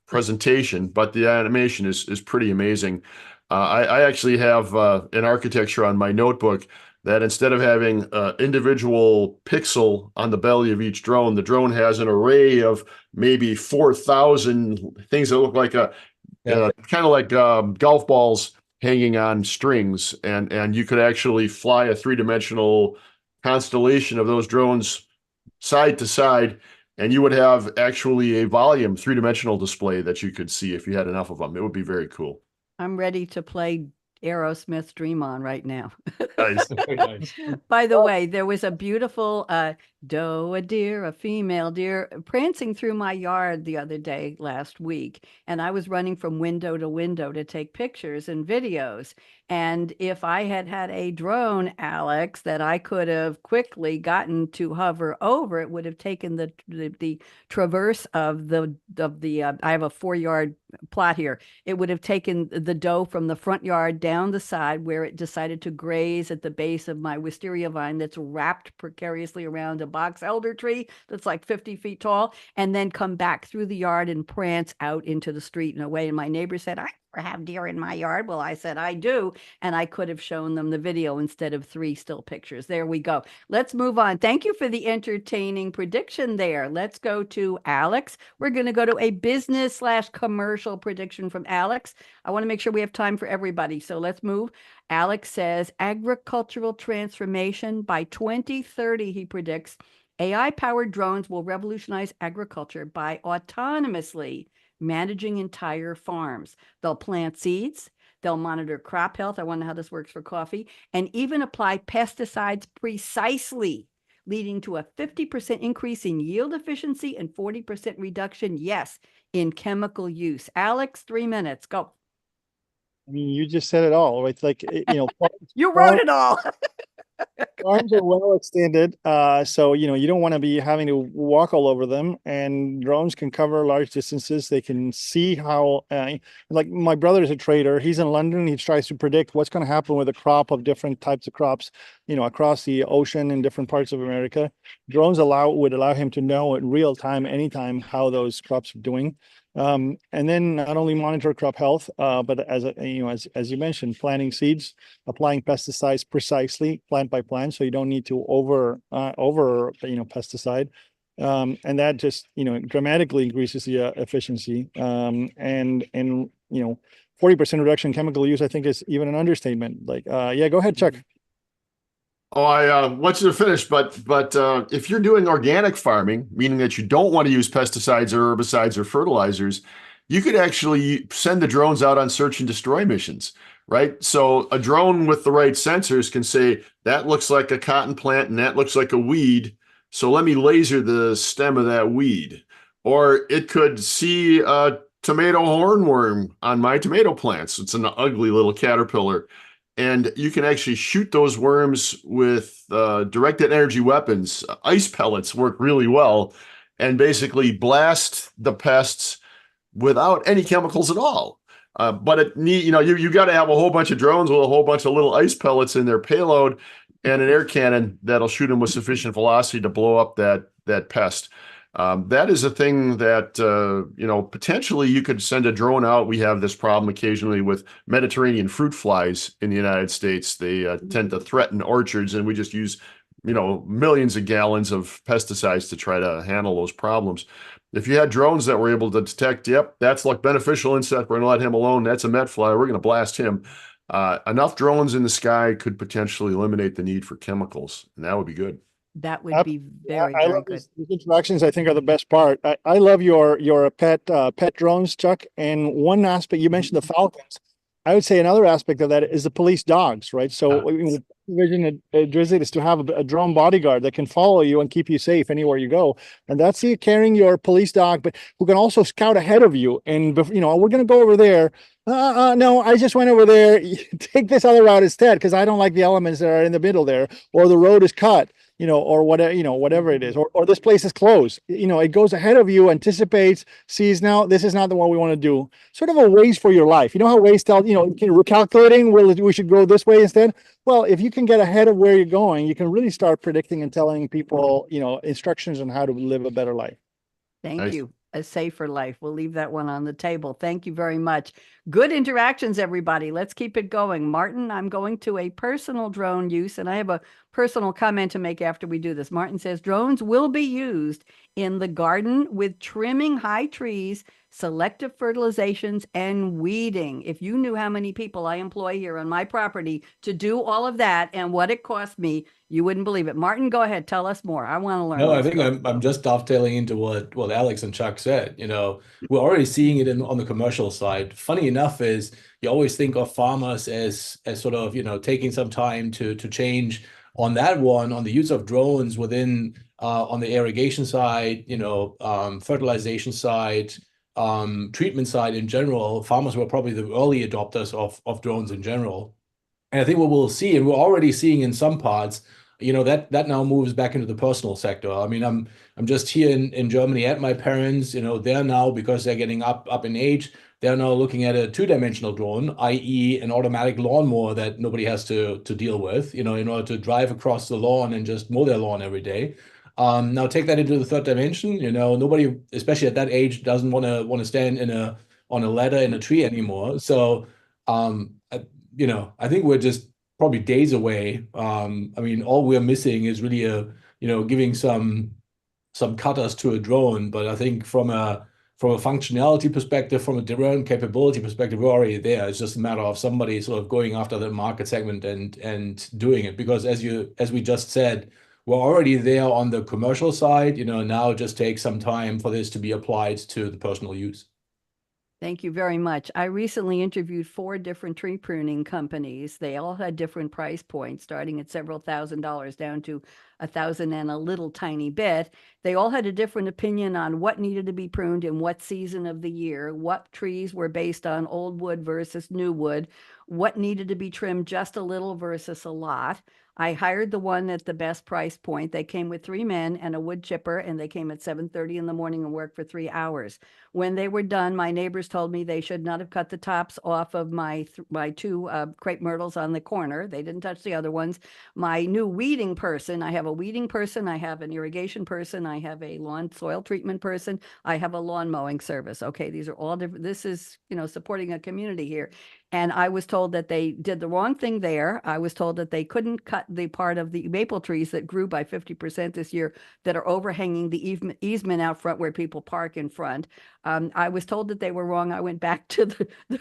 presentation, but the animation is pretty amazing. I actually have an architecture on my notebook that instead of having an individual pixel on the belly of each drone, the drone has an array of maybe 4,000 things that look like kind of like golf balls hanging on strings, and you could actually fly a 3-dimensional constellation of those drones side to side, and you would have actually a volume 3-dimensional display that you could see if you had enough of them. It would be very cool. I'm ready to play Aerosmith's Dream On right now. Nice. By the way, there was a beautiful doe, a deer, a female deer, prancing through my yard the other day last week. And I was running from window to window to take pictures and videos. And if I had had a drone, Alex, that I could have quickly gotten to hover over, it would have taken the traverse of the I have a 4 yard plot here. It would have taken the doe from the front yard down the side where it decided to graze at the base of my wisteria vine that's wrapped precariously around a box elder tree that's like 50 feet tall, and then come back through the yard and prance out into the street and away. And my neighbor said, I never have deer in my yard. Well, I said, I do. And I could have shown them the video instead of 3 still pictures. There we go. Let's move on. Thank you for the entertaining prediction there. Let's go to Alex. We're going to go to a business/commercial prediction from Alex. I want to make sure we have time for everybody. So let's move. Alex says agricultural transformation by 2030, he predicts. AI-powered drones will revolutionize agriculture by autonomously managing entire farms. They'll plant seeds, they'll monitor crop health. I wonder how this works for coffee, and even apply pesticides precisely, leading to a 50% increase in yield efficiency and 40% reduction, yes, in chemical use. Alex, 3 minutes, go. I mean, you just said it all. It's like, You wrote it all. farms are well extended. So, you don't want to be having to walk all over them, and drones can cover large distances. They can see how, like my brother is a trader. He's in London. He tries to predict what's going to happen with a crop of different types of crops, across the ocean in different parts of America. Drones would allow him to know in real time, anytime, how those crops are doing. And then not only monitor crop health, but as you mentioned, planting seeds, applying pesticides precisely, plant by plant, so you don't need to over pesticide, and that just dramatically increases the efficiency. And 40% reduction in chemical use, I think, is even an understatement. Like, yeah, go ahead, Chuck. Oh, I want you to finish, but if you're doing organic farming, meaning that you don't want to use pesticides or herbicides or fertilizers, you could actually send the drones out on search and destroy missions, right? So a drone with the right sensors can say, that looks like a cotton plant and that looks like a weed, so let me laser the stem of that weed. Or it could see a tomato hornworm on my tomato plants. It's an ugly little caterpillar. And you can actually shoot those worms with directed energy weapons. Ice pellets work really well, and basically blast the pests without any chemicals at all. But you got to have a whole bunch of drones with a whole bunch of little ice pellets in their payload and an air cannon that'll shoot them with sufficient velocity to blow up that pest. That is a thing that, potentially you could send a drone out. We have this problem occasionally with Mediterranean fruit flies in the United States. They tend to threaten orchards, and we just use, millions of gallons of pesticides to try to handle those problems. If you had drones that were able to detect, yep, that's like beneficial insect, we're going to let him alone. That's a met fly, we're going to blast him. Enough drones in the sky could potentially eliminate the need for chemicals, and that would be good. That would be very, I very love good. these interactions. I think are the best part. I love your pet drones, Chuck. And one aspect you mentioned, the falcons. I would say another aspect of that is the police dogs, right? So vision Drizzly is to have a drone bodyguard that can follow you and keep you safe anywhere you go. And that's you carrying your police dog, but who can also scout ahead of you. And we're going to go over there. No, I just went over there. Take this other route instead, because I don't like the elements that are in the middle there, or the road is cut. Or whatever, whatever it is, or this place is closed. It goes ahead of you, anticipates, sees, now this is not the one we want to do. Sort of a Waze for your life. You know how Waze tells, recalculating, we should go this way instead. Well, if you can get ahead of where you're going, you can really start predicting and telling people, instructions on how to live a better life. Thank you. A safer life. We'll leave that one on the table. Thank you very much. Good interactions, everybody. Let's keep it going. Martin, I'm going to a personal drone use, and I have a personal comment to make after we do this. Martin says drones will be used in the garden with trimming high trees, selective fertilizations, and weeding. If you knew how many people I employ here on my property to do all of that and what it cost me, you wouldn't believe it. Martin, go ahead. Tell us more. I want to learn. No, I think I'm just dovetailing into what Alex and Chuck said. We're already seeing it on the commercial side. Funny enough is you always think of farmers as sort of, taking some time to change on that one, on the use of drones within on the irrigation side, fertilization side, treatment side in general, farmers were probably the early adopters of drones in general. And I think what we'll see, and we're already seeing in some parts, that now moves back into the personal sector. I mean, I'm just here in Germany at my parents. They're now, because they're getting up in age, they're now looking at a two-dimensional drone, i.e., an automatic lawnmower that nobody has to deal with, in order to drive across the lawn and just mow their lawn every day. Now take that into the third dimension. Nobody, especially at that age, doesn't want to stand on a ladder in a tree anymore. So, I think we're just probably days away. I mean, all we're missing is really giving some cutters to a drone. But I think from a functionality perspective, from a drone capability perspective, we're already there. It's just a matter of somebody sort of going after the market segment and doing it. Because as we just said, we're already there on the commercial side. Now it just takes some time for this to be applied to the personal use. Thank you very much. I recently interviewed 4 different tree pruning companies. They all had different price points, starting at several $1,000s down to $1,000 and a little tiny bit. They all had a different opinion on what needed to be pruned in what season of the year, what trees were based on old wood versus new wood, what needed to be trimmed just a little versus a lot. I hired the one at the best price point. They came with 3 men and a wood chipper, and they came at 7:30 in the morning and worked for 3 hours. When they were done, my neighbors told me they should not have cut the tops off of my 2 crepe myrtles on the corner. They didn't touch the other ones. My new weeding person, I have a weeding person, I have an irrigation person, I have a lawn soil treatment person, I have a lawn mowing service. Okay, these are all different. This is, supporting a community here. And I was told that they did the wrong thing there. I was told that they couldn't cut the part of the maple trees that grew by 50% this year that are overhanging the easement out front where people park in front. I was told that they were wrong. I went back to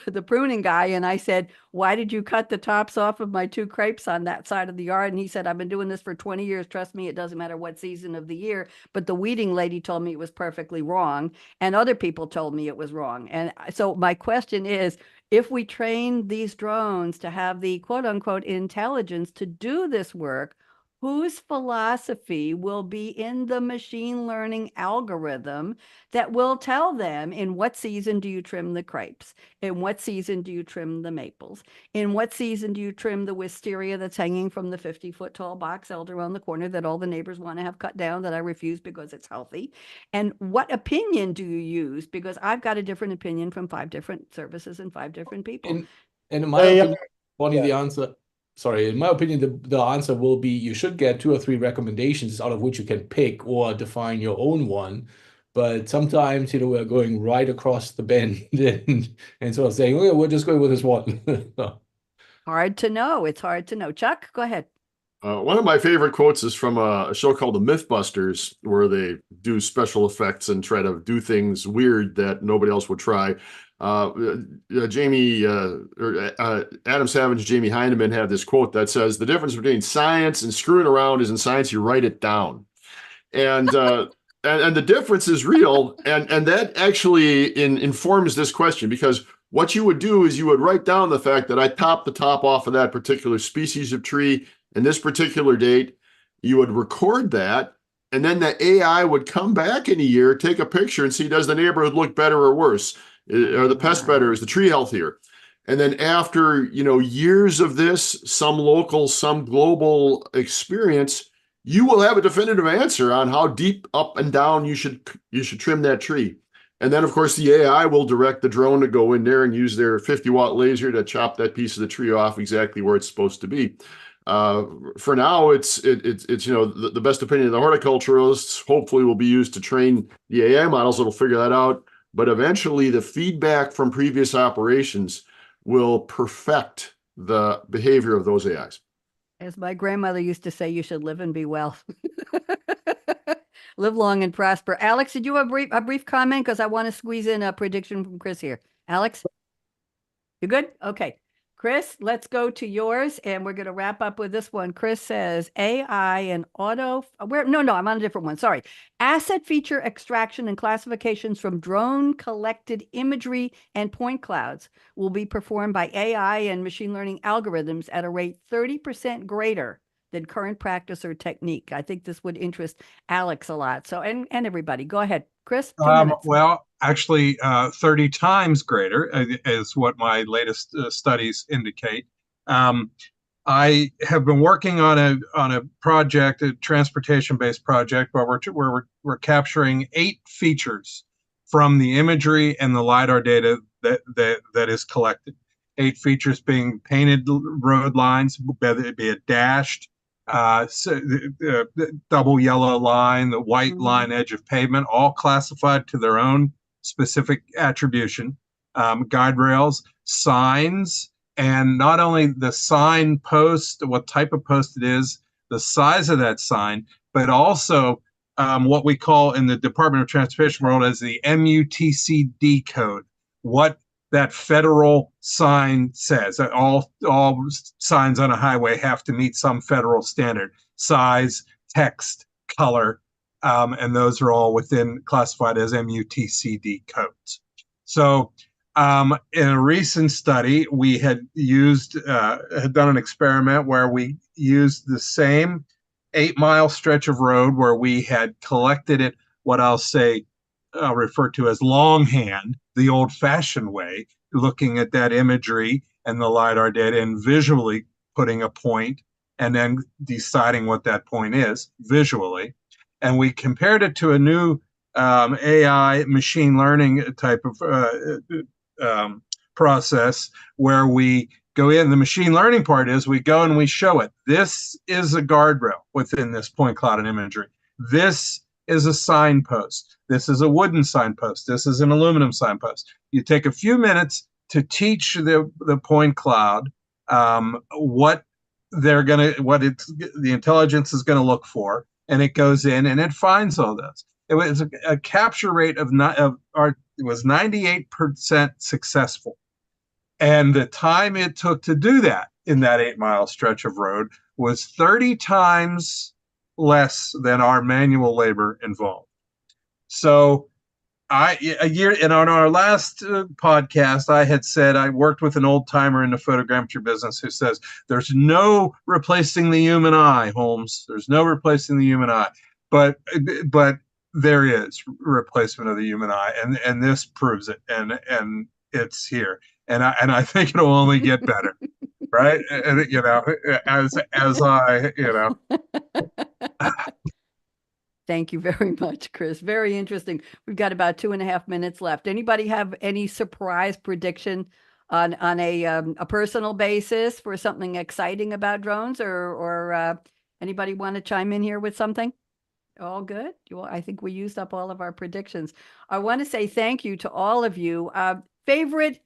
the pruning guy and I said, why did you cut the tops off of my 2 crepes on that side of the yard? And he said, I've been doing this for 20 years. Trust me, it doesn't matter what season of the year. But the weeding lady told me it was perfectly wrong. And other people told me it was wrong. And so my question is, if we train these drones to have the quote unquote intelligence to do this work, whose philosophy will be in the machine learning algorithm that will tell them in what season do you trim the crepes? In what season do you trim the maples? In what season do you trim the wisteria that's hanging from the 50-foot tall box elder on the corner that all the neighbors want to have cut down that I refuse because it's healthy? And what opinion do you use? Because I've got a different opinion from 5 different services and 5 different people. And in my opinion, Bonnie, the answer, sorry, in my opinion, the answer will be you should get 2 or 3 recommendations out of which you can pick or define your own one. But sometimes, we're going right across the bend and sort of saying, okay, we're just going with this one. Hard to know. It's hard to know. Chuck, go ahead. One of my favorite quotes is from a show called The Mythbusters, where they do special effects and try to do things weird that nobody else would try. Adam Savage and Jamie Heineman have this quote that says, the difference between science and screwing around is in science, you write it down. And and the difference is real. And that actually informs this question, because what you would do is you would write down the fact that I topped the top off of that particular species of tree in this particular date. You would record that, and then the AI would come back in a year, take a picture, and see, does the neighborhood look better or worse? Are the pests better? Is the tree healthier? And then after, years of this, some local, some global experience, you will have a definitive answer on how deep up and down you should trim that tree. And then, of course, the AI will direct the drone to go in there and use their 50-watt laser to chop that piece of the tree off exactly where it's supposed to be. For now, it's the best opinion of the horticulturalists hopefully will be used to train the AI models that'll figure that out. But eventually, the feedback from previous operations will perfect the behavior of those AIs. As my grandmother used to say, you should live and be well. Live long and prosper. Alex, did you have a brief comment? Because I want to squeeze in a prediction from Chris here. Alex, you good? Okay. Chris, let's go to yours, and we're going to wrap up with this one. Chris says AI and I'm on a different one. Sorry. Asset feature extraction and classifications from drone collected imagery and point clouds will be performed by AI and machine learning algorithms at a rate 30% greater than current practice or technique? I think this would interest Alex a lot. So, and everybody, go ahead. Chris, 2 minutes. Well, actually, 30 times greater is what my latest studies indicate. I have been working on a project, a transportation-based project, where we're capturing 8 features from the imagery and the LiDAR data that is collected. 8 features being painted road lines, whether it be a dashed double yellow line, the white line edge of pavement, all classified to their own specific attribution. Guide rails, signs, and not only the sign post, what type of post it is, the size of that sign, but also what we call in the Department of Transportation world as the MUTCD code, what that federal sign says. All signs on a highway have to meet some federal standard, size, text, color, and those are all classified as MUTCD codes. So in a recent study, we had done an experiment where we used the same 8-mile stretch of road where we had collected it, what I'll say, refer to as longhand, the old-fashioned way, looking at that imagery and the LiDAR data and visually putting a point and then deciding what that point is visually. And we compared it to a new AI machine learning type of process where we go in. The machine learning part is we go and we show it. This is a guardrail within this point cloud and imagery. This is a signpost. This is a wooden signpost. This is an aluminum signpost. You take a few minutes to teach the point cloud what the intelligence is going to look for, and it goes in and it finds all those. It was a capture rate it was 98% successful, and the time it took to do that in that 8-mile stretch of road was 30 times less than our manual labor involved. So on our last podcast, I had said I worked with an old timer in the photogrammetry business who says there's no replacing the human eye, Holmes. There's no replacing the human eye, but there is replacement of the human eye, and this proves it, and it's here, and I think it'll only get better. Right? And, as I. Thank you very much, Chris. Very interesting. We've got about 2.5 minutes left. Anybody have any surprise prediction on a personal basis for something exciting about drones, or anybody want to chime in here with something? All good. Well, I think we used up all of our predictions. I want to say thank you to all of you. Favorite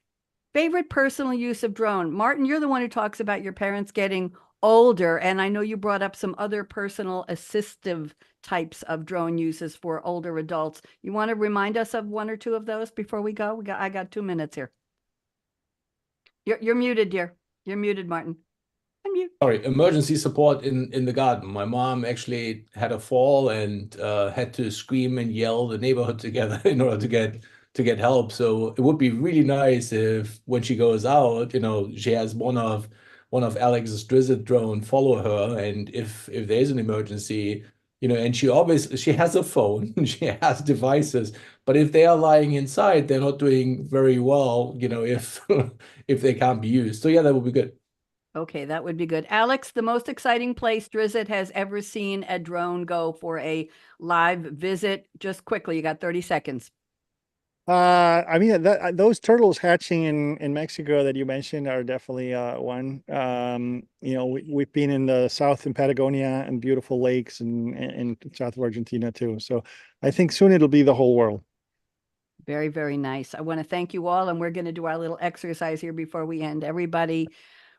personal use of drone. Martin, you're the one who talks about your parents getting older, and I know you brought up some other personal assistive types of drone uses for older adults. You want to remind us of 1 or 2 of those before we go? I got 2 minutes here. You're muted, dear. You're muted, Martin. Unmute. Sorry, emergency support in the garden. My mom actually had a fall and had to scream and yell the neighborhood together in order to get help. So it would be really nice if when she goes out, she has one of Alex's Drizzit drone follow her, and if there's an emergency, and she has a phone, she has devices, but if they are lying inside, they're not doing very well, if if they can't be used. So yeah, that would be good. Okay, that would be good. Alex, the most exciting place Drizzit has ever seen a drone go for a live visit? Just quickly, you got 30 seconds. I mean, those turtles hatching in Mexico that you mentioned are definitely one. We've been in the south in Patagonia and beautiful lakes and south of Argentina too. So I think soon it'll be the whole world. Very, very nice. I want to thank you all, and we're going to do our little exercise here before we end. Everybody,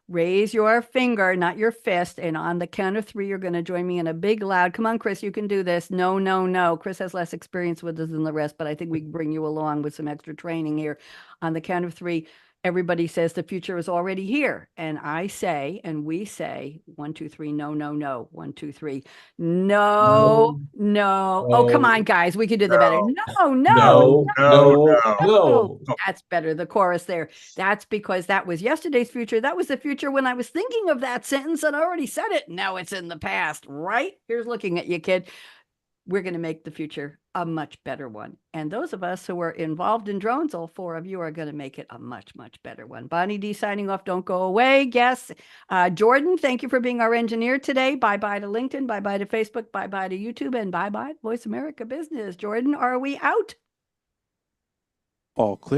raise your finger, not your fist, and on the count of 3, you're going to join me in a big, loud, come on, Chris, you can do this. No, no, no. Chris has less experience with this than the rest, but I think we can bring you along with some extra training here. On the count of 3, everybody says the future is already here. And I say, and we say, 1, 2, 3, no, no, no. 1, 2, 3, no, no. Oh, come on, guys. We can do the better. No, no, No, no, no. no. That's better. The chorus there. That's because that was yesterday's future. That was the future when I was thinking of that sentence and I already said it. Now it's in the past, right? Here's looking at you, kid. We're going to make the future a much better one. And those of us who are involved in drones, all 4 of you, are going to make it a much, much better one. Bonnie D signing off. Don't go away. Yes. Jordan, thank you for being our engineer today. Bye-bye to LinkedIn. Bye-bye to Facebook. Bye-bye to YouTube. And bye-bye Voice America Business. Jordan, are we out? All clear.